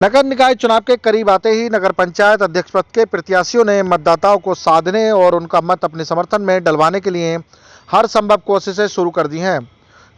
नगर निकाय चुनाव के करीब आते ही नगर पंचायत अध्यक्ष पद के प्रत्याशियों ने मतदाताओं को साधने और उनका मत अपने समर्थन में डलवाने के लिए हर संभव कोशिशें शुरू कर दी हैं।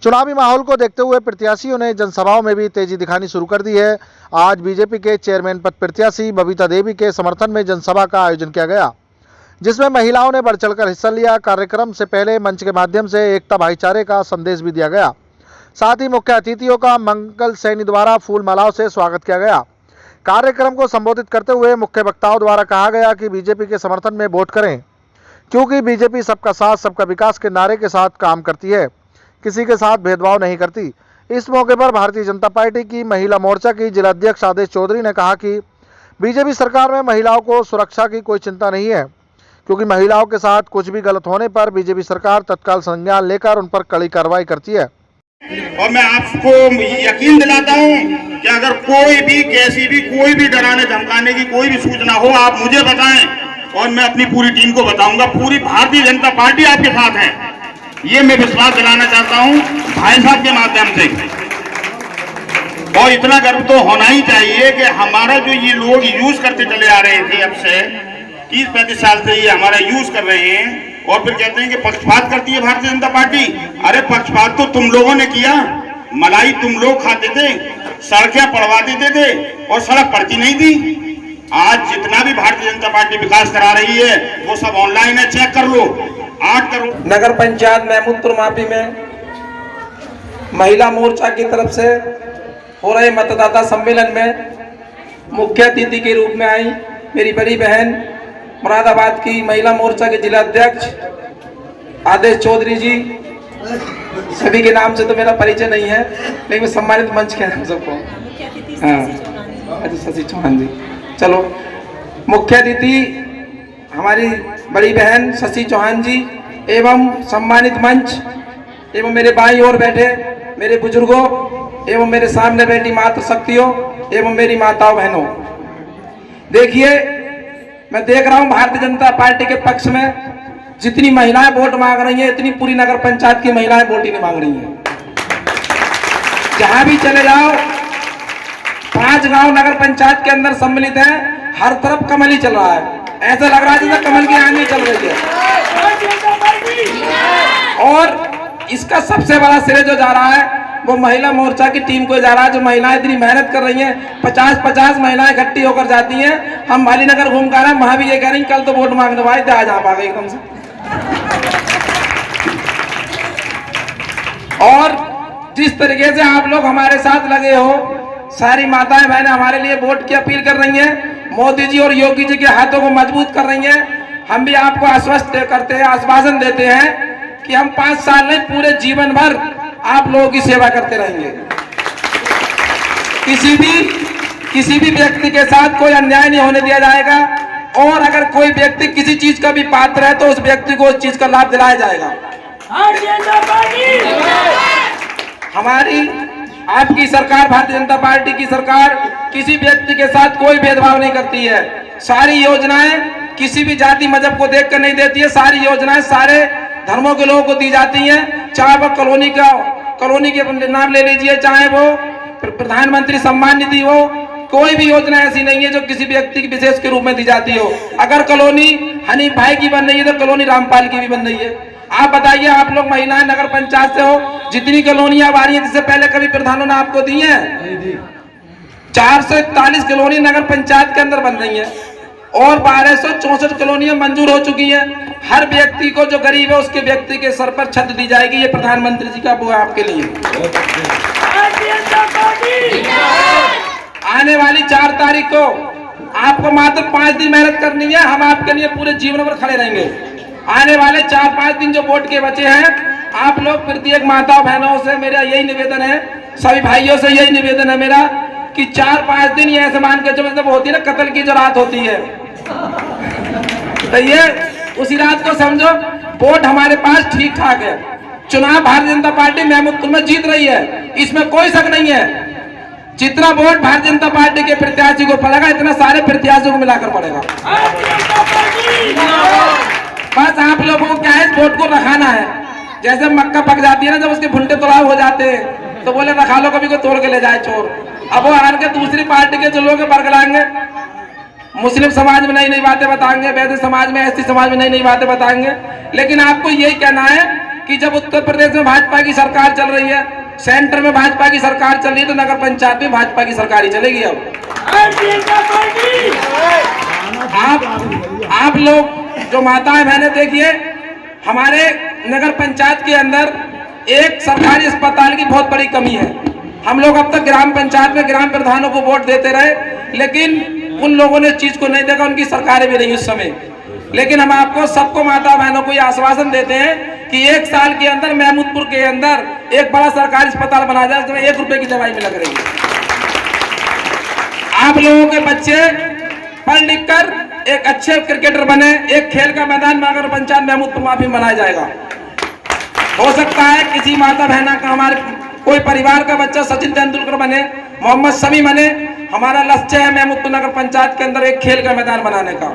चुनावी माहौल को देखते हुए प्रत्याशियों ने जनसभाओं में भी तेजी दिखानी शुरू कर दी है। आज बीजेपी के चेयरमैन पद प्रत्याशी बबीता देवी के समर्थन में जनसभा का आयोजन किया गया, जिसमें महिलाओं ने बढ़ चढ़कर हिस्सा लिया। कार्यक्रम से पहले मंच के माध्यम से एकता भाईचारे का संदेश भी दिया गया। साथ ही मुख्य अतिथियों का मंगल सैनी द्वारा फूल मालाओं से स्वागत किया गया। कार्यक्रम को संबोधित करते हुए मुख्य वक्ताओं द्वारा कहा गया कि बीजेपी के समर्थन में वोट करें, क्योंकि बीजेपी सबका साथ सबका विकास के नारे के साथ काम करती है, किसी के साथ भेदभाव नहीं करती। इस मौके पर भारतीय जनता पार्टी की महिला मोर्चा की जिलाध्यक्ष आदेश चौधरी ने कहा कि बीजेपी सरकार में महिलाओं को सुरक्षा की कोई चिंता नहीं है, क्योंकि महिलाओं के साथ कुछ भी गलत होने पर बीजेपी सरकार तत्काल संज्ञान लेकर उन पर कड़ी कार्रवाई करती है। और मैं आपको यकीन दिलाता हूं कि अगर कोई भी कैसी भी कोई भी डराने धमकाने की कोई भी सूचना हो, आप मुझे बताएं और मैं अपनी पूरी टीम को बताऊंगा। पूरी भारतीय जनता पार्टी आपके साथ है, ये मैं विश्वास दिलाना चाहता हूं भाई साहब के माध्यम से। और इतना गर्व तो होना ही चाहिए कि हमारा जो ये लोग यूज करते चले आ रहे थे, अब से 30-35 साल से ये हमारा यूज कर रहे हैं, और फिर कहते हैं कि पक्षपात करती है भारतीय जनता पार्टी। अरे पक्षपात तो तुम लोगों ने किया, मलाई तुम लोग खाते थे, सड़कें पड़वा देते थे और सड़क पड़ती नहीं थी। आज जितना भी भारतीय जनता पार्टी विकास करा रही है वो सब ऑनलाइन है, चेक कर लो। 8 करोड़ नगर पंचायत महमूदपुर माफी में महिला मोर्चा की तरफ से हो रहे मतदाता सम्मेलन में मुख्य अतिथि के रूप में आई मेरी बड़ी बहन मुरादाबाद की महिला मोर्चा के जिला अध्यक्ष आदेश चौधरी जी। सभी के नाम से तो मेरा परिचय नहीं है, लेकिन सम्मानित मंच के नाम सबको, हाँ, शशि चौहान जी। चलो, मुख्य अतिथि हमारी बड़ी बहन शशि चौहान जी एवं सम्मानित मंच एवं मेरे बाईं ओर बैठे मेरे बुजुर्गों एवं मेरे सामने बैठी मातृ शक्तियों एवं मेरी माताओं बहनों। देखिए, मैं देख रहा हूं भारतीय जनता पार्टी के पक्ष में जितनी महिलाएं वोट मांग रही हैं, इतनी पूरी नगर पंचायत की महिलाएं वोट ही नहीं मांग रही हैं। जहां भी चले जाओ, 5 गांव नगर पंचायत के अंदर सम्मिलित हैं, हर तरफ कमल ही चल रहा है। ऐसा लग रहा है जैसे कमल की आंधी चल रही है। और इसका सबसे बड़ा श्रेय जो जा रहा है वो महिला मोर्चा की टीम को जा रहा है, जो महिलाएं इतनी मेहनत कर रही हैं। 50-50 महिलाएं इकट्ठी होकर जाती हैं। हम मालीनगर घूम कर आए, वहां भी ये कह रही कल तो वोट मांगने भाई थे, आज आप आ गए एकदम से। और जिस तरीके से आप लोग हमारे साथ लगे हो, सारी माताएं बहनें हमारे लिए वोट की अपील कर रही हैं, मोदी जी और योगी जी के हाथों को मजबूत कर रही हैं। हम भी आपको आश्वस्त करते हैं, आश्वासन देते हैं कि हम 5 साल नहीं पूरे जीवन भर आप लोगों की सेवा करते रहेंगे। किसी भी व्यक्ति के साथ कोई अन्याय नहीं होने दिया जाएगा, और अगर कोई व्यक्ति किसी चीज का भी पात्र है तो उस व्यक्ति को उस चीज का लाभ दिलाया जाएगा। हमारी आपकी सरकार, भारतीय जनता पार्टी की सरकार किसी व्यक्ति के साथ कोई भेदभाव नहीं करती है। सारी योजनाएं किसी भी जाति मजहब को देखकर नहीं देती है। सारी योजनाएं सारे धर्मों के लोगों को दी जाती हैं, चाहे वो कॉलोनी के नाम ले लीजिए, चाहे वो प्रधानमंत्री सम्मान निधि हो। कोई भी योजना ऐसी नहीं है जो किसी व्यक्ति की विशेष के रूप में दी जाती हो। अगर कॉलोनी हनीफ भाई की बन रही है तो कॉलोनी रामपाल की भी बन रही है। आप बताइए, आप लोग महिलाएं नगर पंचायत से हो, जितनी कॉलोनियां आ रही है, जिससे पहले कभी प्रधानों ने आपको दी है? 441 कॉलोनी नगर पंचायत के अंदर बन रही है और 1264 कॉलोनियां मंजूर हो चुकी है। हर व्यक्ति को जो गरीब है उसके व्यक्ति के सर पर छत दी जाएगी। ये प्रधानमंत्री जी का वो है आपके लिए। आने वाली 4 तारीख को आपको मात्र 5 दिन मेहनत करनी है। हम आपके लिए पूरे जीवन भर खड़े रहेंगे। आने वाले 4-5 दिन जो वोट के बचे हैं, आप लोग प्रत्येक माताओं बहनों से मेरा यही निवेदन है, सभी भाइयों से यही निवेदन है मेरा कि 4-5 दिन ये ऐसे मान के जो मतलब होती है ना, कत्ल की जो रात होती है, तो ये उसी रात को समझो। वोट हमारे पास ठीक ठाक है। चुनाव भारतीय जनता पार्टी महमूदपुर में जीत रही है, इसमें कोई शक नहीं है। जितना वोट भारतीय जनता पार्टी के प्रत्याशी को पड़ेगा, इतना सारे प्रत्याशियों को मिलाकर पड़ेगा। बस आप लोगों को क्या है, वोट को रखाना है। जैसे मक्का पक जाती है ना, जब उसके भुट्टे तोड़ाव हो जाते हैं, तो बोले रखा लो, कभी को तोड़ के ले जाए चोर। अब वो आन के दूसरी पार्टी के जो लोग बरगलाएंगे, मुस्लिम समाज में नई नई बातें बताएंगे, वैद्य समाज में, एसटी समाज में नई नई बातें बताएंगे। लेकिन आपको यही कहना है कि जब उत्तर प्रदेश में भाजपा की सरकार चल रही है, सेंटर में भाजपा की सरकार चल रही है, तो नगर पंचायत में भाजपा की सरकार ही चलेगी। अब आप लोग जो माताएं बहनें देखिए, हमारे नगर पंचायत के अंदर एक सरकारी अस्पताल की बहुत बड़ी कमी है। हम लोग अब तक ग्राम पंचायत में ग्राम प्रधानों को वोट देते रहे, लेकिन उन लोगों ने चीज को नहीं देखा, उनकी सरकारें भी नहीं उस समय। लेकिन हम आपको सबको माता बहनों को ये आश्वासन देते हैं कि 1 साल के अंदर महमूदपुर के अंदर एक बड़ा सरकारी अस्पताल बना जाए, जिसमें 1 रुपए की दवाई में लग रही है। आप लोगों के बच्चे पढ़ लिख कर एक अच्छे क्रिकेटर बने, एक खेल का मैदान नगर पंचायत महमूदपुर में बनाया जाएगा। हो सकता है किसी माता बहना का, हमारे कोई परिवार का बच्चा सचिन तेंदुलकर बने, मोहम्मद शमी बने। हमारा लक्ष्य है महमूदपुर नगर पंचायत के अंदर एक खेल का मैदान बनाने का।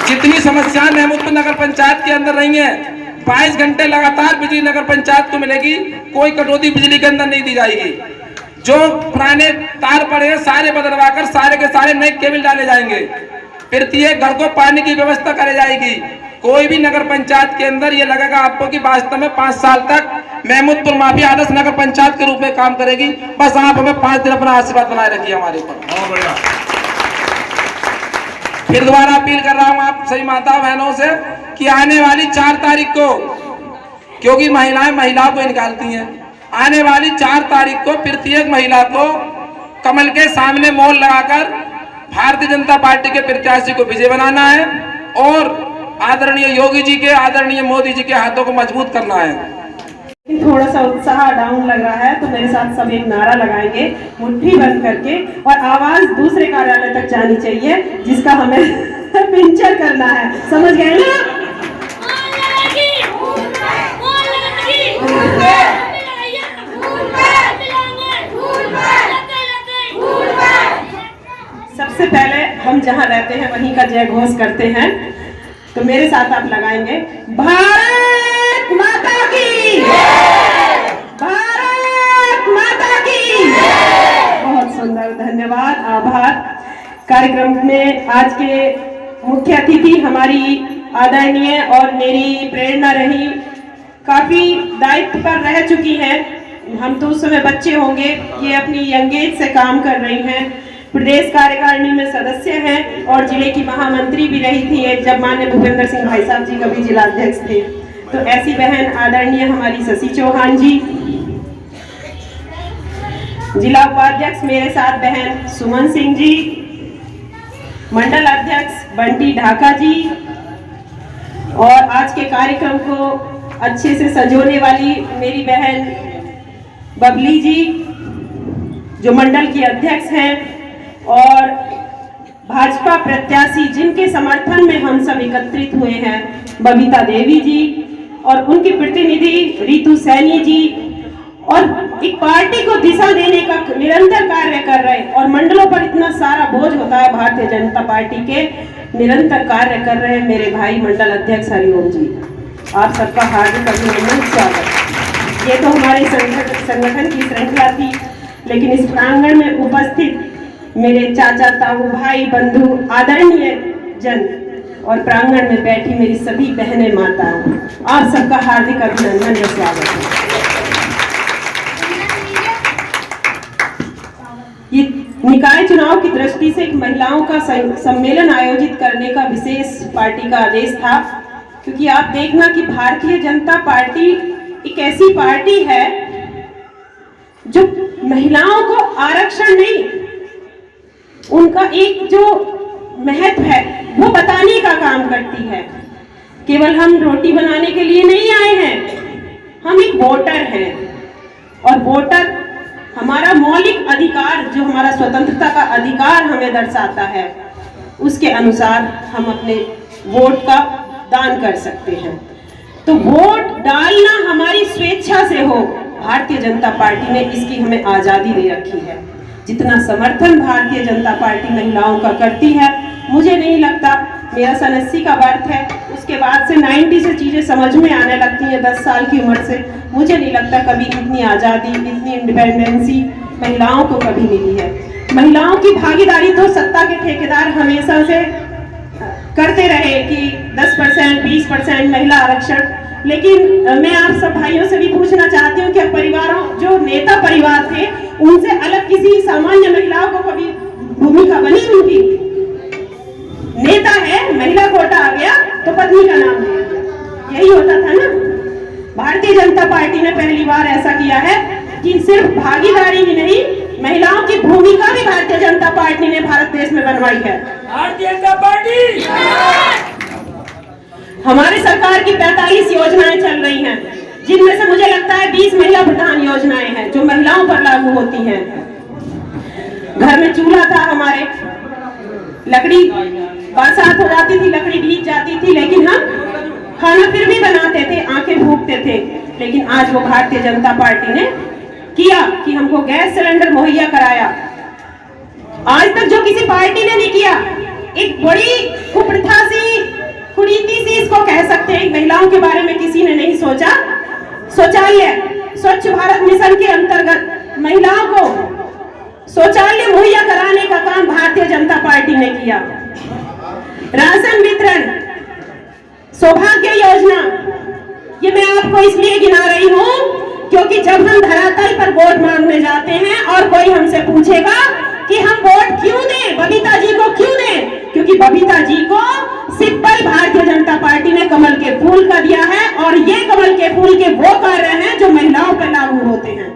जितनी समस्याएं महमूदपुर नगर पंचायत के अंदर रही हैं, 22 घंटे लगातार बिजली नगर पंचायत को मिलेगी, कोई कटौती बिजली के अंदर नहीं दी जाएगी। जो पुराने तार पड़े हैं सारे बदलवा कर सारे के सारे नए केबल डाले जाएंगे। प्रत्येक घर को पानी की व्यवस्था कराई जाएगी। कोई भी नगर पंचायत के अंदर ये लगेगा आपको कि वास्तव में 5 साल तक महमूदपुर माफी आदर्श नगर पंचायत के रूप में काम करेगी। बस आप हमें 5 दिन अपना आशीर्वाद बनाए रखिए हमारे ऊपर। फिर दोबारा अपील कर रहा हूं आप सभी माता बहनों से कि आने वाली 4 तारीख को, क्योंकि महिलाएं महिलाओं को निकालती हैं, आने वाली 4 तारीख को प्रत्येक महिला को कमल के सामने मोहर लगाकर भारतीय जनता पार्टी के प्रत्याशी को विजय बनाना है और आदरणीय योगी जी के, आदरणीय मोदी जी के हाथों को मजबूत करना है। थोड़ा सा उत्साह डाउन लग रहा है, तो मेरे साथ सब एक नारा लगाएंगे मुट्ठी बंद करके, और आवाज दूसरे कार्यालय तक जानी चाहिए जिसका हमें पिंचर करना है। समझ गए ना? सबसे पहले हम जहाँ रहते हैं वहीं का जय घोष करते हैं, तो मेरे साथ आप लगाएंगे भारत माता की, भारत माता की। बहुत सुंदर, धन्यवाद, आभार। कार्यक्रम में आज के मुख्य अतिथि हमारी आदरणीय और मेरी प्रेरणा रही, काफी दायित्व पर रह चुकी हैं। हम तो उस समय बच्चे होंगे, ये अपनी यंग एज से काम कर रही हैं, प्रदेश कार्यकारिणी में सदस्य हैं और जिले की महामंत्री भी रही थी जब माननीय भूपेंद्र सिंह भाई साहब जी कभी जिलाध्यक्ष थे। तो ऐसी बहन आदरणीय हमारी शशि चौहान जी, जिला उपाध्यक्ष मेरे साथ बहन सुमन सिंह जी, मंडल अध्यक्ष बंटी ढाका जी, और आज के कार्यक्रम को अच्छे से सजोने वाली मेरी बहन बबली जी जो मंडल की अध्यक्ष हैं, और भाजपा प्रत्याशी जिनके समर्थन में हम सब एकत्रित हुए हैं, बबीता देवी जी और उनकी प्रतिनिधि रितु सैनी जी, और एक पार्टी को दिशा देने का निरंतर कार्य कर रहे, और मंडलों पर इतना सारा बोझ होता है भारतीय जनता पार्टी के, निरंतर कार्य कर रहे हैं मेरे भाई मंडल अध्यक्ष हरिओम जी। आप सबका हार्दिक अभिनंदन, स्वागत। ये तो हमारे संगठन की श्रृंखला थी, लेकिन इस प्रांगण में उपस्थित मेरे चाचा, ताऊ, भाई, बंधु, आदरणीय जन और प्रांगण में बैठी मेरी सभी बहनें, माताओं, आप सबका हार्दिक अभिनंदन और स्वागत है। ये निकाय चुनाव की दृष्टि से एक महिलाओं का सम्मेलन आयोजित करने का विशेष पार्टी का आदेश था, क्योंकि आप देखना कि भारतीय जनता पार्टी एक ऐसी पार्टी है जो महिलाओं को आरक्षण नहीं, उनका एक जो महत्व है वो बताने का काम करती है। केवल हम रोटी बनाने के लिए नहीं आए हैं, हम एक वोटर हैं, और वोटर हमारा मौलिक अधिकार, जो हमारा स्वतंत्रता का अधिकार हमें दर्शाता है, उसके अनुसार हम अपने वोट का दान कर सकते हैं। तो वोट डालना हमारी स्वेच्छा से हो, भारतीय जनता पार्टी ने इसकी हमें आजादी दे रखी है। जितना समर्थन भारतीय जनता पार्टी महिलाओं का करती है, मुझे नहीं लगता, मेरा सन 80 का बर्थ है, उसके उसके बाद से 90 से चीजें समझ में आने लगती हैं 10 साल की उम्र से। मुझे नहीं लगता कभी इतनी आज़ादी, इतनी इंडिपेंडेंसी महिलाओं को कभी मिली है। महिलाओं की भागीदारी तो सत्ता के ठेकेदार हमेशा से करते रहे कि 10%, 20% महिला आरक्षण, लेकिन मैं आप सब भाइयों से भी पूछना चाहती हूँ कि परिवारों, जो नेता परिवार थे, उनसे अलग किसी सामान्य महिलाओं को कभी भूमिका बनी उनकी? नेता है, महिला कोटा आ गया तो पत्नी का नाम है, यही होता था ना। भारतीय जनता पार्टी ने पहली बार ऐसा किया है कि सिर्फ भागीदारी ही नहीं, महिलाओं की भूमिका भी भारतीय जनता पार्टी ने भारत देश में बनवाई है। भारतीय जनता पार्टी, हमारी सरकार की 45 योजनाएं चल रही हैं, जिनमें से मुझे लगता है 20 महिला प्रधान योजनाएं हैं जो महिलाओं पर लागू होती हैं। घर में चूल्हा था हमारे, लकड़ी, बरसात हो जाती थी, लकड़ी भीग जाती थी, लेकिन हम खाना फिर भी बनाते थे, आंखें फूंकते थे। लेकिन आज वो भारतीय जनता पार्टी ने किया कि हमको गैस सिलेंडर मुहैया कराया। आज तक जो किसी पार्टी ने नहीं किया, एक बड़ी कुप्रथा सी, कुरीति सी इसको कह सकते हैं, महिलाओं के बारे में किसी ने नहीं सोचा। शौचालय, स्वच्छ भारत मिशन के अंतर्गत महिलाओं को शौचालय मुहैया कराने का काम भारतीय जनता पार्टी ने किया। राशन वितरण, सौभाग्य योजना, ये मैं आपको इसलिए गिना रही हूँ क्योंकि जब हम धरातल पर वोट मांगने जाते हैं और कोई हमसे पूछेगा कि हम वोट क्यों दें, बबीता जी को क्यों दें, क्योंकि बबीता जी को सिंपल भारतीय जनता पार्टी ने कमल के फूल का दिया है, और ये कमल के फूल के वो कार्य हैं जो महिलाओं पर लागू होते हैं।